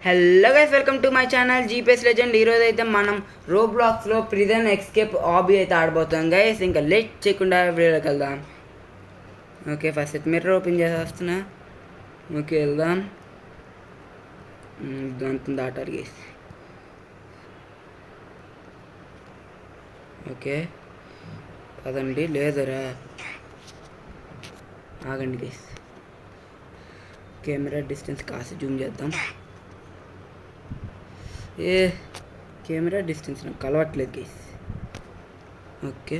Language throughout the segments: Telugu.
Hello guys, welcome to my channel GPS legend. ఈరోజు అయితే మనం రోబ్లాక్స్లో ప్రిజన్ ఎస్కేప్ హాబీ అయితే ఆడబోతాం గైస్. ఇంకా లేట్ చేయకుండా వీడియోకి వెళ్దాం. ఓకే, ఫస్ట్ అయితే మిర్రర్ ఓపెన్ చేసేస్తున్నా. ఓకే, వెళ్దాం. దాంతో దాటారు గైస్. ఓకే పదండి. లేదరా, ఆగండి గైస్. కెమెరా డిస్టెన్స్ కాస్త జూమ్ చేద్దాం. కెమెరా డిస్టెన్స్ నాకు కలవట్లేదు గైస్. ఓకే,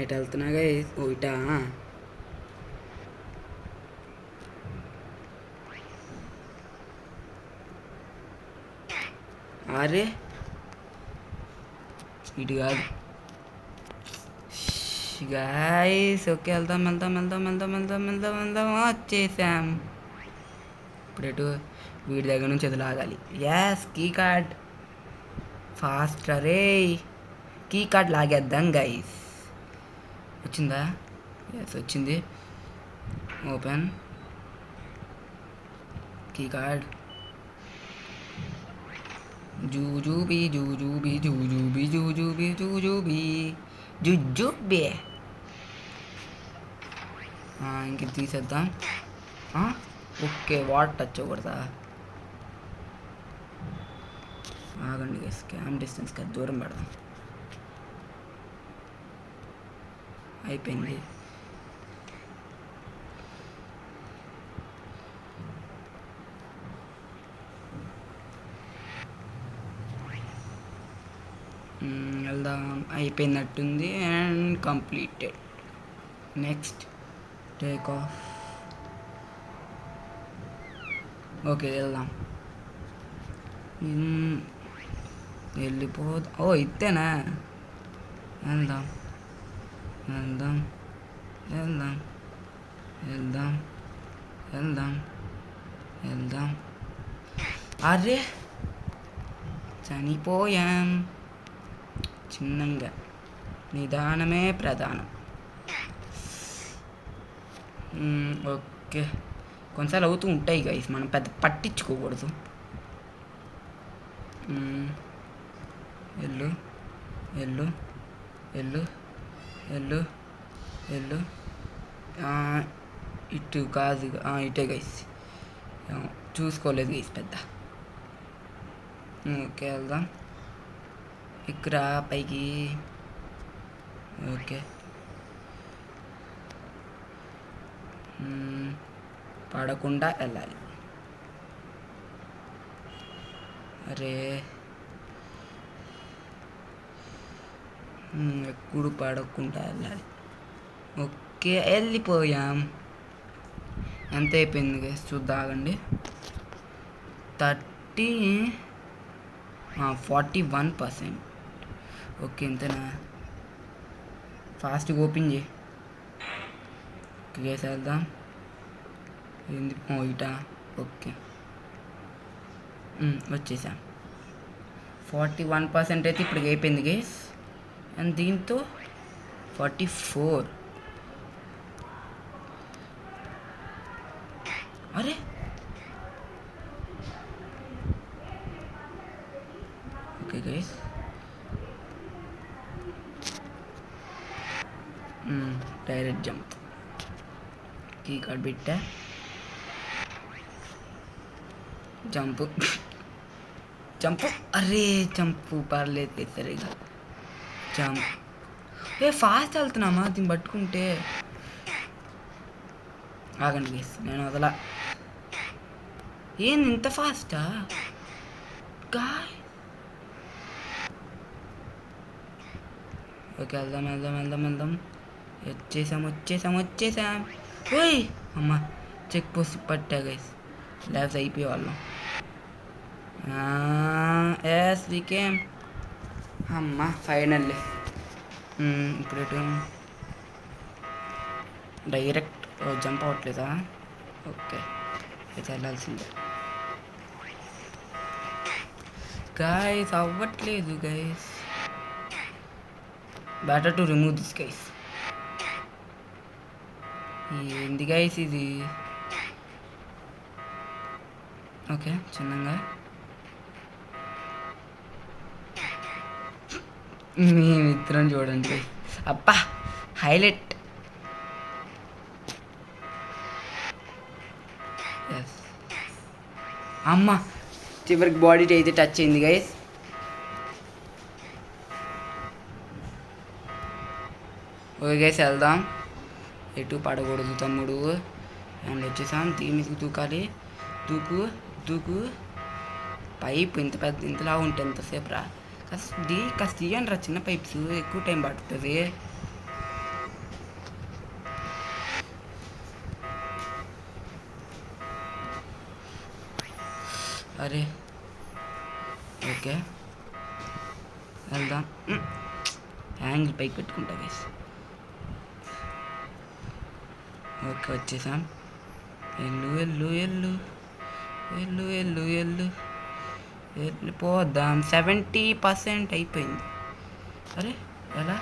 ఎటు వెళ్తున్నా గైస్? ఓ ఇటా. అరే ఇటు కాదు గాయస్. ఓకే, వెళ్దాం వెళ్దాం వెళ్దాం వెళ్దాం వెళ్దాం వెళ్దాం వెళ్దాం. వచ్చేసాం. ఇప్పుడు ఎటు? వీడి దగ్గర నుంచి అది లాగాలి. Yes, key card. ఫాస్ట్ రే, కీ కార్డ్ లాగేద్దాం గైస్. వచ్చిందా? ఎస్, వచ్చింది. Open key card. జూజూబీ జూజూబీ జూజూబీ జూజూబీ జూజూబీ జుజుబే. ఇంక తీసేద్దాం. ఓకే, వాటర్ టచ్ అవ్వకూడదా? ఆగండి గైస్, క్యామ్ డిస్టెన్స్ కదా దూరం పెడదాం. అయిపోయింది. వెళ్దాం. అయిపోయినట్టుంది. And completed. Next take off. Okay, వెళ్దాం. వెళ్ళిపోదా? ఓ ఇత్తేనా? వెళ్దాం వెళ్దాం వెళ్దాం వెళ్దాం వెళ్దాం వెళ్దాం. అరే చనిపోయాం. చిన్నంగా, నిదానమే ప్రధానం. ఓకే, కొన్నిసార్లు అవుతూ ఉంటాయి గైస్, మనం పెద్ద పట్టించుకోకూడదు. వెళ్ళు వెళ్ళు వెళ్ళు వెళ్ళు వెళ్ళు. ఇటు కాదు, ఇటే గైస్. చూసుకోలేదు గైస్ పెద్ద. ఓకే, వెళ్దాం. ఇక్కరా పైకి. ఓకే, పడకుండా వెళ్ళాలి. అరే ఎప్పుడు పడకుండా వెళ్ళాలి. ఓకే, వెళ్ళిపోయాం. ఎంత అయిపోయింది గైస్? చూద్దాగండి. 41%. ఓకే, ఇంతేనా? ఫాస్ట్గా ఓపెన్ చేయి. గైస్ వెళ్దాం. ఏంది ఇటా? ఓకే, వచ్చేసాం. 41% అయితే ఇప్పుడు అయిపోయింది గైస్. అండ్ దీంతో 44. అరే okay guys, direct jump. Key card పెట్టా. Jump jump. అరే జంపు పర్లేదు సరిగా. జంప్. ఫాస్ట్ వెళ్తున్నామా దీన్ని పట్టుకుంటే? ఆగండి గైస్, నేను వదలా. ఏంది ఇంత ఫాస్టా గాయ్? ఓకే, వెళ్దాం వెళ్దాం వెళ్దాం వెళ్దాం. వచ్చేసాం వచ్చేసాం వచ్చేసాం. ఓయ్ అమ్మ, చెక్ పోస్ట్ పట్టా గైస్. ల్యాబ్స్ అయిపోయే వాళ్ళం. Yes we came. అమ్మ, ఫైనల్లీ. ఇప్పుడు డైరెక్ట్ జంప్ అవ్వట్లేదా? ఓకే, అయితే వెళ్ళాల్సిందే. గైస్ అవ్వట్లేదు guys. Better to remove this guys. ఏంది గైస్ ఇది? ఓకే, చిన్నగా మేమిద్దరం చూడండి. అబ్బా, హైలైట్. ఎస్, అమ్మ చివరికి బాడీ అయితే టచ్ అయింది గైస్. ఓకే గైస్, వెళ్దాం. ఎటు పడకూడదు తమ్ముడు. అండ్ వచ్చేసాం. దీనికి దూకాలి. దూకు దూకు. పైప్ ఇంత పెద్ద ఇంతలా ఉంటే ఎంతసేపు రా? కాస్త తీయండి రా, చిన్న పైప్స్ ఎక్కువ టైం పడుతుంది. అరే ఓకే, వెళ్దాం. యాంగిల్ పైకి పెట్టుకుంటా గైస్. ఓకే, వచ్చేసాం. ఎల్లు ఎల్లు ఎల్లు ఎల్లు ఎల్లు ఎల్లు వెళ్ళిపోద్దాం. 70% అయిపోయింది. అరే ఎలా?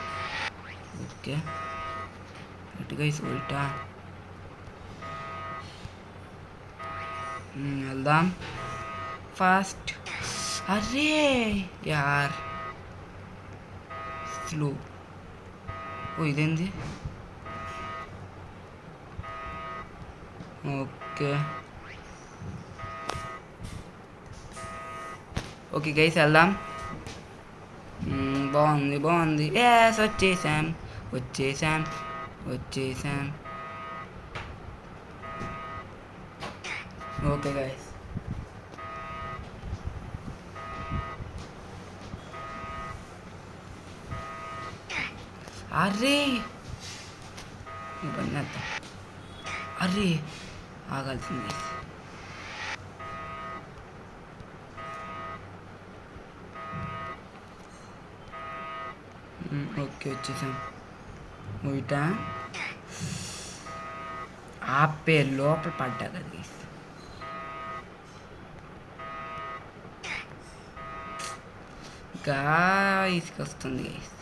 ఓకే, ఇటు గైస్ ఉల్టా. వెళ్దాం ఫాస్ట్. అరే యార్, స్లో. ఓ ఇదేంది? ఓకే ఓకే గైస్, వెళ్దాం. బాగుంది బాగుంది. ఎస్, వచ్చేసాం వచ్చేసాం వచ్చేసాం. ఓకే గైస్, అరే ఇవన్నీ అరే ఆగాల్సింది. ఓకే, వచ్చేసాం. ఇట ఆపే లోపల పడ్డా కదా. ఇసుకొస్తుంది గైస్.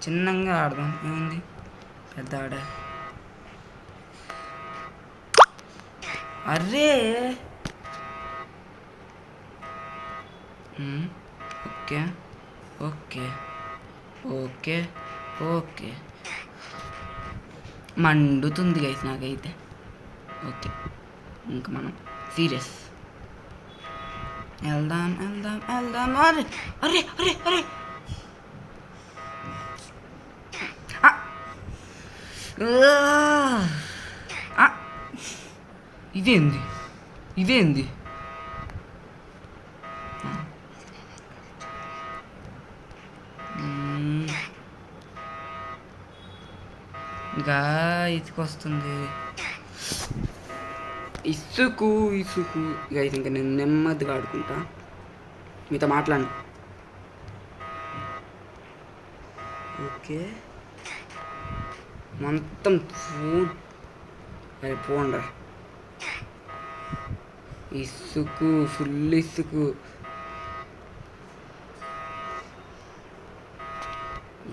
చిన్నగా ఆడదాం, ఏముంది పెద్ద ఆడ. అరే ఓకే ఓకే ఓకే ఓకే. మండుతుంది గైస్ నాకైతే. ఓకే, ఇంక మనం సీరియస్. వెళ్దాం వెళ్దాం వెళ్దాం. అరే అరే అరే అరే, ఇదేంది ఇదేంది? ఇంకా ఇసుకొస్తుంది. ఇసుకు ఇసుకు గైస్. ఇంకా నేను నెమ్మదిగా ఆడుకుంటా, మీతో మాట్లాడు. ఓకే, మొత్తం ఫోన్. అరే పోండా. ఇసుకు, ఫుల్ ఇసుకు.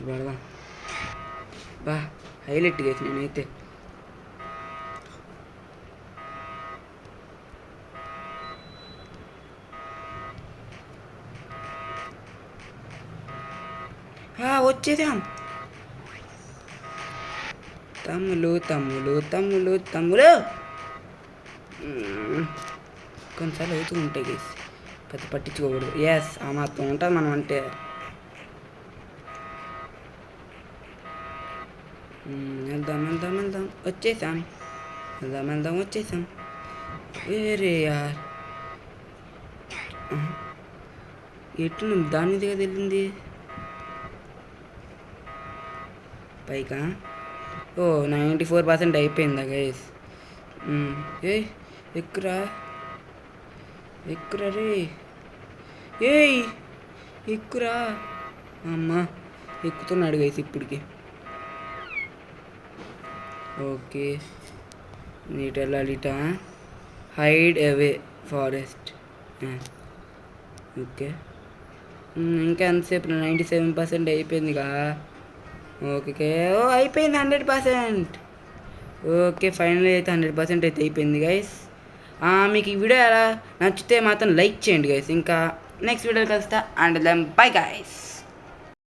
పెడదాం. బా హైలైట్ గైస్. నేనైతే వచ్చేసాం. తమ్ములు తమ్ములు తమ్ములు తమ్ములు. కొన్నిసార్లు అవుతూ ఉంటాయి గైస్, పెద్ద పట్టించుకోకూడదు. ఎస్, ఆ మాత్రం ఉంటుంది మనం అంటే. వెళ్దాం వెళ్దాం వెళ్దాం. వచ్చేసాం. వెళ్దాం వెళ్దాం వచ్చేసాం. వేరే యార్ ఎటు దాని మీదుగా తెలింది పైకా. ఓ 94% అయిపోయిందా గైస్? ఏ ఎక్కురా ఎక్కురా రే. ఏయ్ ఎక్కురా. అమ్మా ఎక్కుతున్నాడు గైస్ ఇప్పటికి. ఓకే, నీట్ వెళ్ళాలిట. Hide away forest. ఓకే, ఇంకా ఎంతసేపు? 97% అయిపోయిందిగా. ఓకే, ఓ అయిపోయింది 100%. ఓకే ఫైనల్ అయితే 100% అయితే అయిపోయింది గైస్. మీకు ఈ వీడియో ఎలా నచ్చితే మాత్రం లైక్ చేయండి గైస్. ఇంకా నెక్స్ట్ వీడియో కలుస్తా అండ్ దెన్ బై గైస్.